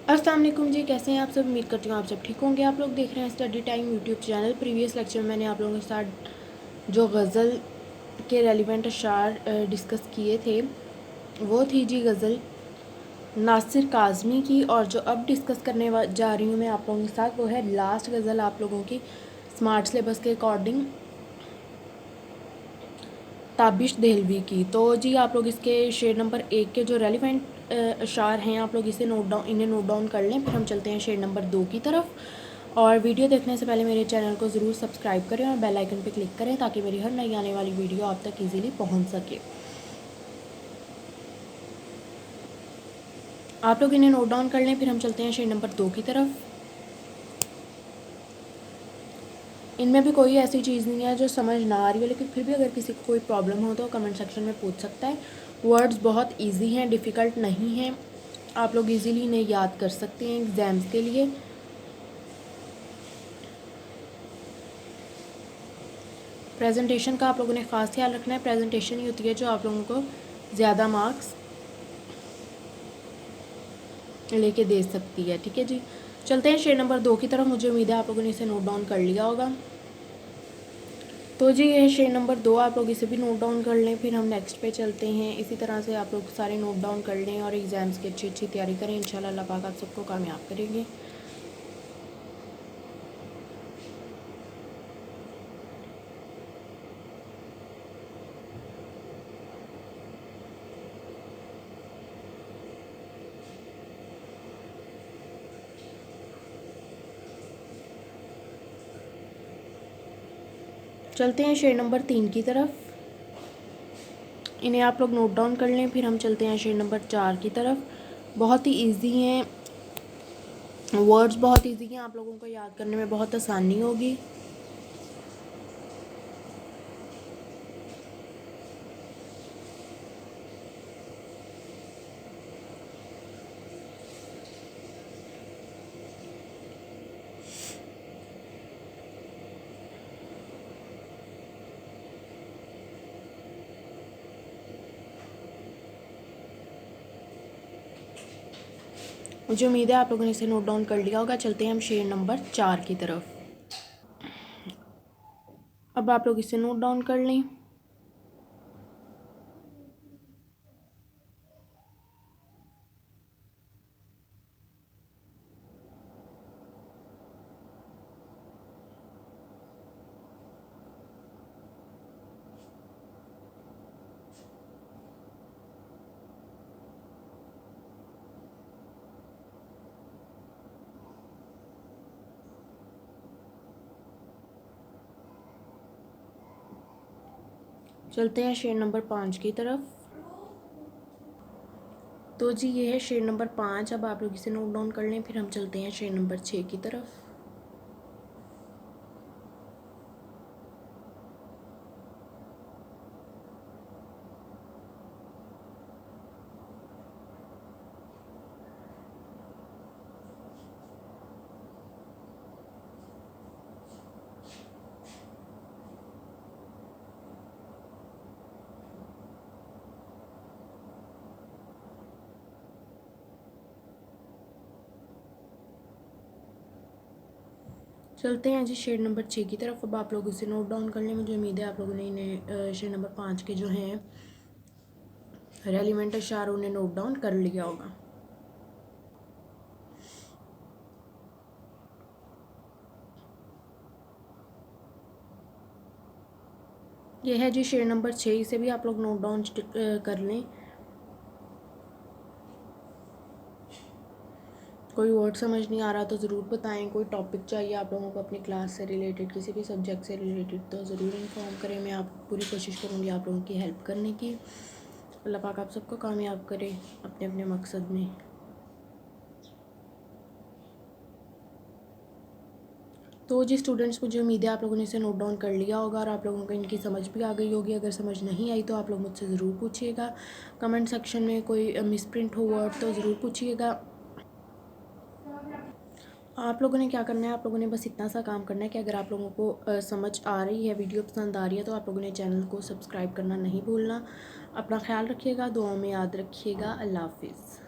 अस्सलाम वालेकुम जी, कैसे हैं आप सब। उम्मीद करती हूँ आप सब ठीक होंगे। आप लोग देख रहे हैं study time YouTube channel. Previous lecture में मैंने आप लोगों के साथ जो गज़ल के रेलिवेंट अशार डिस्कस किए थे वो थी जी गज़ल नासिर काज़मी की, और जो अब डिस्कस करने जा रही हूँ मैं आप लोगों के साथ वो है लास्ट गज़ल आप लोगों की स्मार्ट सिलेबस के अकॉर्डिंग ताबिश देहलवी की। तो जी आप लोग इसके शेर नंबर 1 के जो रेलिवेंट अशार हैं आप लोग इन्हें नोट डाउन कर लें। फिर हम चलते हैं शेर नंबर 2 की तरफ। और वीडियो देखने से पहले मेरे चैनल को ज़रूर सब्सक्राइब करें और बेल आइकन पर क्लिक करें ताकि मेरी हर नई आने वाली वीडियो आप तक ईज़िली पहुँच सके। आप लोग इन्हें नोट डाउन कर लें। फिर हम चलते हैं शेर नंबर 2 की तरफ। इनमें भी कोई ऐसी चीज़ नहीं है जो समझ ना आ रही हो, लेकिन फिर भी अगर किसी को कोई प्रॉब्लम हो तो कमेंट सेक्शन में पूछ सकता है। वर्ड्स बहुत इजी हैं, डिफ़िकल्ट नहीं हैं। आप लोग इजीली इन्हें याद कर सकते हैं एग्ज़ाम्स के लिए। प्रेजेंटेशन का आप लोगों ने ख़ास ख्याल रखना है। प्रेजेंटेशन ही होती है जो आप लोगों को ज़्यादा मार्क्स लेके दे सकती है। ठीक है जी, चलते हैं शेर नंबर 2 की तरफ। मुझे उम्मीद है आप लोगों ने इसे नोट डाउन कर लिया होगा। तो जी ये शेर नंबर 2 आप लोग इसे भी नोट डाउन कर लें। फिर हम नेक्स्ट पे चलते हैं। इसी तरह से आप लोग सारे नोट डाउन कर लें और एग्ज़ाम्स की अच्छी तैयारी करें। इंशाल्लाह अल्लाह पाक आप सबको कामयाब करेंगे। चलते हैं शेर नंबर 3 की तरफ। इन्हें आप लोग नोट डाउन कर लें। फिर हम चलते हैं शेर नंबर 4 की तरफ। बहुत ही ईजी हैं, वर्ड्स बहुत ईजी हैं, आप लोगों को याद करने में बहुत आसानी होगी। मुझे उम्मीद है आप लोगों ने इसे नोट डाउन कर लिया होगा। चलते हैं हम शेर नंबर 4 की तरफ। अब आप लोग इसे नोट डाउन कर लें। चलते हैं शेर नंबर 5 की तरफ। तो जी ये है शेर नंबर 5। अब आप लोग इसे नोट डाउन कर लें। फिर हम चलते हैं शेर नंबर 6 की तरफ। चलते हैं जी शेर नंबर 6 की तरफ। अब आप लोग इसे नोट डाउन कर लें। मुझे उम्मीद है आप लोगों ने इन्हें शेर नंबर 5 के जो हैं रेलिवेंट अशार उन्हें नोट डाउन कर लिया होगा। यह है जी शेर नंबर 6। इसे भी आप लोग नोट डाउन कर लें। कोई वर्ड समझ नहीं आ रहा तो ज़रूर बताएं। कोई टॉपिक चाहिए आप लोगों को अपनी क्लास से रिलेटेड, किसी भी सब्जेक्ट से रिलेटेड, तो ज़रूर इन्फॉर्म करें। मैं आप पूरी कोशिश करूँगी आप लोगों की हेल्प करने की। अल्लाह पाक आप सबको कामयाब करे अपने अपने मकसद में। तो जी स्टूडेंट्स, मुझे उम्मीद है आप लोगों ने इसे नोट डाउन कर लिया होगा और आप लोगों को इनकी समझ भी आ गई होगी। अगर समझ नहीं आई तो आप लोग मुझसे ज़रूर पूछिएगा। कमेंट सेक्शन में कोई मिसप्रिंट हो वर्ड तो ज़रूर पूछिएगा। आप लोगों ने क्या करना है, आप लोगों ने बस इतना सा काम करना है कि अगर आप लोगों को समझ आ रही है, वीडियो पसंद आ रही है, तो आप लोगों ने चैनल को सब्सक्राइब करना नहीं भूलना। अपना ख्याल रखिएगा, दुआओं में याद रखिएगा। अल्लाह हाफिज़।